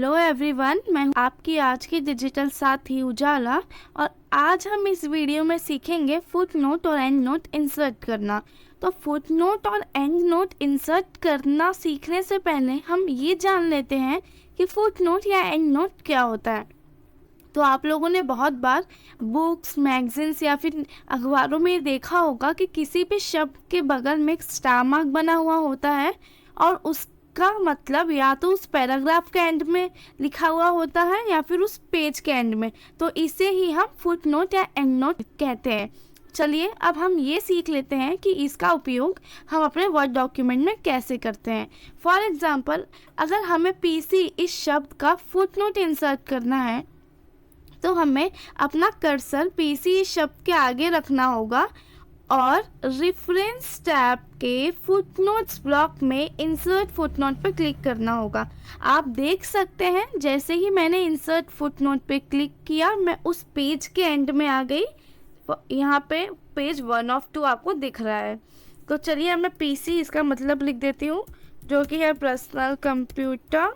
Hello everyone, मैं हूं आपकी आज की डिजिटल साथी उजाला। और आज हम इस वीडियो में सीखेंगे फुट नोट और एंड नोट इंसर्ट करना। तो फुट नोट और एंड नोट इंसर्ट करना सीखने से पहले हम ये जान लेते हैं कि फुट नोट या एंड नोट क्या होता है। तो आप लोगों ने बहुत बार बुक्स, मैगजीन्स या फिर अखबारों में देखा होगा कि किसी भी शब्द के बगल में एक स्टार मार्क बना हुआ होता है और उसका मतलब या तो उस पैराग्राफ के एंड में लिखा हुआ होता है या फिर उस पेज के एंड में। तो इसे ही हम फुट नोट या एंड नोट कहते हैं। चलिए अब हम ये सीख लेते हैं कि इसका उपयोग हम अपने वर्ड डॉक्यूमेंट में कैसे करते हैं। फॉर एग्जाम्पल, अगर हमें पीसी इस शब्द का फुट नोट इंसर्ट करना है तो हमें अपना कर्सर पीसी शब्द के आगे रखना होगा और रेफरेंस टैब के फुटनोट्स ब्लॉक में इंसर्ट फुटनोट पर क्लिक करना होगा। आप देख सकते हैं जैसे ही मैंने इंसर्ट फुटनोट पे क्लिक किया मैं उस पेज के एंड में आ गई। यहाँ पे पेज 1 of 2 आपको दिख रहा है। तो चलिए मैं पीसी इसका मतलब लिख देती हूँ, जो कि है पर्सनल कंप्यूटर।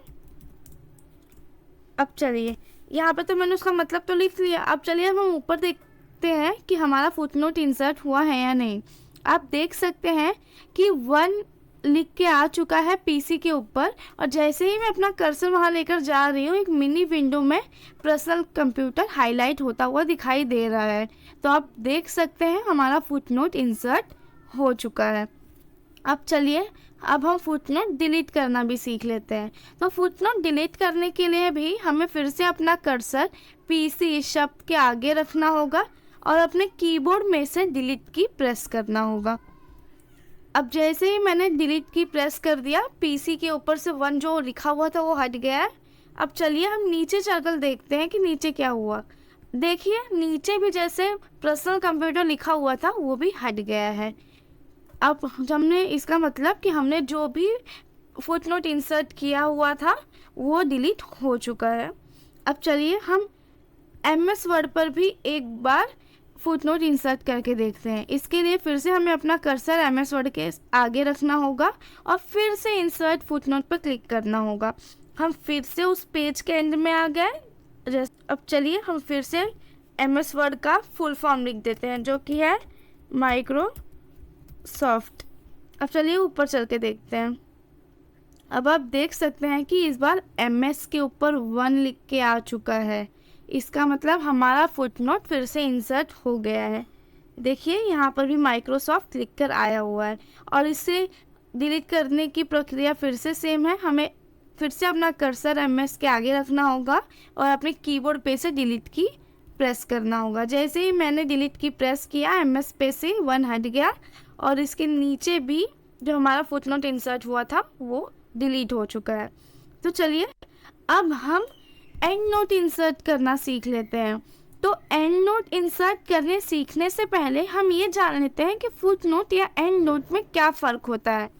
अब चलिए यहाँ पे तो मैंने उसका मतलब तो लिख लिया। अब चलिए हम ऊपर देखते हैं कि हमारा फुटनोट इंसर्ट हुआ है या नहीं। आप देख सकते हैं कि 1 लिख के आ चुका है पीसी के ऊपर, और जैसे ही मैं अपना कर्सर वहाँ लेकर जा रही हूँ एक मिनी विंडो में पर्सनल कंप्यूटर हाईलाइट होता हुआ दिखाई दे रहा है। तो आप देख सकते हैं हमारा फुटनोट इंसर्ट हो चुका है। अब चलिए अब हम फुटनोट डिलीट करना भी सीख लेते हैं। तो फुटनोट डिलीट करने के लिए भी हमें फिर से अपना कर्सर पीसी शब्द के आगे रखना होगा और अपने कीबोर्ड में से डिलीट की प्रेस करना होगा। अब जैसे ही मैंने डिलीट की प्रेस कर दिया, पीसी के ऊपर से 1 जो लिखा हुआ था वो हट गया है। अब चलिए हम नीचे चलकर देखते हैं कि नीचे क्या हुआ। देखिए नीचे भी जैसे पर्सनल कंप्यूटर लिखा हुआ था वो भी हट गया है। अब हमने इसका मतलब कि हमने जो भी फुटनोट इंसर्ट किया हुआ था वो डिलीट हो चुका है। अब चलिए हम एमएस वर्ड पर भी एक बार फुटनोट इंसर्ट करके देखते हैं। इसके लिए फिर से हमें अपना कर्सर एमएस वर्ड के आगे रखना होगा और फिर से इंसर्ट फुटनोट पर क्लिक करना होगा। हम फिर से उस पेज के एंड में आ गए। अब चलिए हम फिर से एमएस वर्ड का फुल फॉर्म लिख देते हैं, जो कि है माइक्रोसॉफ्ट। अब चलिए ऊपर चल के देखते हैं। अब आप देख सकते हैं कि इस बार एमएस के ऊपर 1 लिख के आ चुका है। इसका मतलब हमारा फुटनोट फिर से इंसर्ट हो गया है। देखिए यहाँ पर भी माइक्रोसॉफ्ट लिख कर आया हुआ है। और इसे डिलीट करने की प्रक्रिया फिर से सेम है। हमें फिर से अपना कर्सर एमएस के आगे रखना होगा और अपने कीबोर्ड पे से डिलीट की प्रेस करना होगा। जैसे ही मैंने डिलीट की प्रेस किया एमएस पे से 1 हट गया और इसके नीचे भी जो हमारा फुटनोट इंसर्ट हुआ था वो डिलीट हो चुका है। तो चलिए अब हम एंड नोट इंसर्ट करना सीख लेते हैं। तो एंड नोट इंसर्ट करने सीखने से पहले हम ये जान लेते हैं कि फुटनोट या एंड नोट में क्या फ़र्क होता है।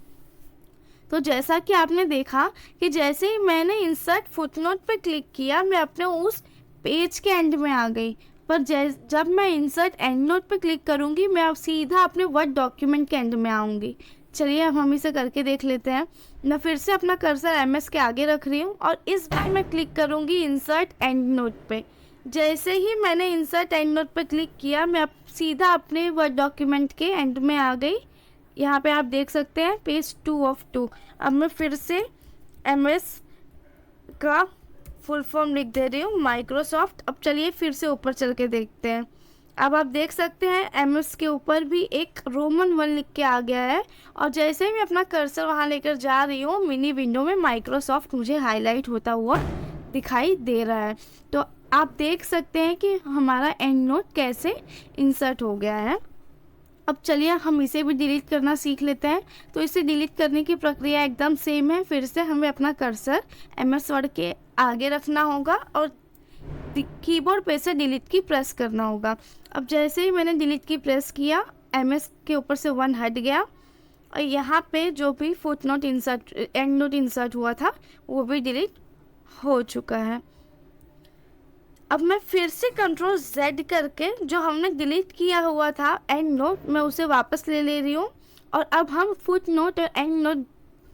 तो जैसा कि आपने देखा कि जैसे ही मैंने इंसर्ट फुटनोट पे क्लिक किया मैं अपने उस पेज के एंड में आ गई, पर जब मैं इंसर्ट एंड नोट पे क्लिक करूँगी मैं अब सीधा अपने वर्ड डॉक्यूमेंट के एंड में आऊँगी। चलिए अब हम इसे करके देख लेते हैं। मैं फिर से अपना कर्सर एमएस के आगे रख रही हूँ और इस बार मैं क्लिक करूँगी इंसर्ट एंड नोट पे। जैसे ही मैंने इंसर्ट एंड नोट पे क्लिक किया मैं अब सीधा अपने वर्ड डॉक्यूमेंट के एंड में आ गई। यहाँ पे आप देख सकते हैं पेज 2 of 2। अब मैं फिर से एमएस का फुल फॉर्म लिख दे रही हूँ माइक्रोसॉफ्ट। अब चलिए फिर से ऊपर चल के देखते हैं। अब आप देख सकते हैं एमएस के ऊपर भी एक रोमन 1 लिख के आ गया है और जैसे ही मैं अपना कर्सर वहाँ लेकर जा रही हूँ मिनी विंडो में माइक्रोसॉफ्ट मुझे हाईलाइट होता हुआ दिखाई दे रहा है। तो आप देख सकते हैं कि हमारा एंड नोट कैसे इंसर्ट हो गया है। अब चलिए हम इसे भी डिलीट करना सीख लेते हैं। तो इसे डिलीट करने की प्रक्रिया एकदम सेम है। फिर से हमें अपना कर्सर एमएस वर्ड के आगे रखना होगा और कीबोर्ड पे से डिलीट की प्रेस करना होगा। अब जैसे ही मैंने डिलीट की प्रेस किया एमएस के ऊपर से 1 हट गया और यहाँ पे जो भी footnote insert and note insert हुआ था वो भी डिलीट हो चुका है। अब मैं फिर से कंट्रोल Z करके जो हमने डिलीट किया हुआ था एंड नोट मैं उसे वापस ले रही हूँ और अब हम फुट नोट और एंड नोट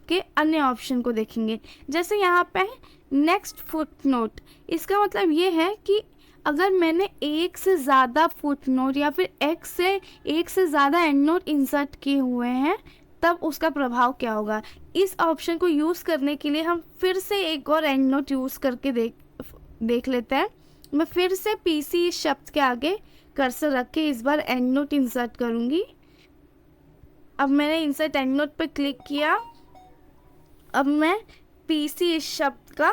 के अन्य ऑप्शन को देखेंगे। जैसे यहाँ पे नेक्स्ट फुटनोट, इसका मतलब ये है कि अगर मैंने एक से ज़्यादा फुटनोट या फिर एक से ज़्यादा एंड नोट इंसर्ट किए हुए हैं तब उसका प्रभाव क्या होगा। इस ऑप्शन को यूज़ करने के लिए हम फिर से एक और एंड नोट यूज़ करके देख लेते हैं। मैं फिर से पीसी इस शब्द के आगे कर्सर रख के इस बार एंड नोट इंसर्ट करूँगी। अब मैंने इंसर्ट एंड नोट पर क्लिक किया। अब मैं पीसी इस शब्द का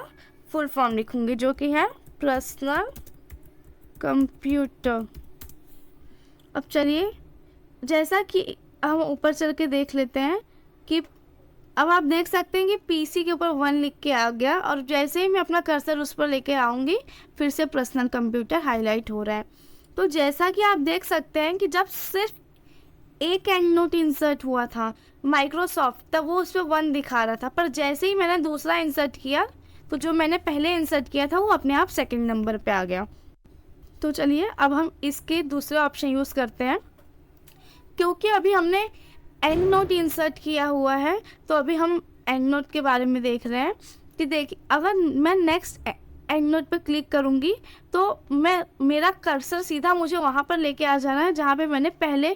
फुल फॉर्म लिखूँगी जो कि है पर्सनल कंप्यूटर। अब चलिए, जैसा कि हम ऊपर चल के देख लेते हैं कि अब आप देख सकते हैं कि पीसी के ऊपर 1 लिख के आ गया और जैसे ही मैं अपना कर्सर उस पर लेके आऊँगी फिर से पर्सनल कंप्यूटर हाईलाइट हो रहा है। तो जैसा कि आप देख सकते हैं कि जब सिर्फ एक एंड नोट इंसर्ट हुआ था माइक्रोसॉफ्ट, तब वो उस पर 1 दिखा रहा था, पर जैसे ही मैंने दूसरा इंसर्ट किया तो जो मैंने पहले इंसर्ट किया था वो अपने आप सेकंड नंबर पे आ गया। तो चलिए अब हम इसके दूसरे ऑप्शन यूज़ करते हैं। क्योंकि अभी हमने एंड नोट इंसर्ट किया हुआ है तो अभी हम एंड नोट के बारे में देख रहे हैं कि देखिए, अगर मैं नेक्स्ट एंड नोट पर क्लिक करूँगी तो मेरा कर्सर सीधा मुझे वहाँ पर लेके आ जाना है जहाँ पे मैंने पहले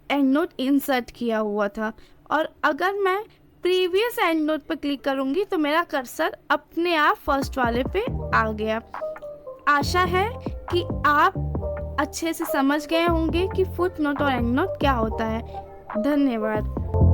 एंड नोट इंसर्ट किया हुआ था। और अगर मैं प्रीवियस एंड नोट पर क्लिक करूँगी तो मेरा कर्सर अपने आप फर्स्ट वाले पे आ गया। आशा है कि आप अच्छे से समझ गए होंगे कि फुट नोट और एंड नोट क्या होता है। धन्यवाद।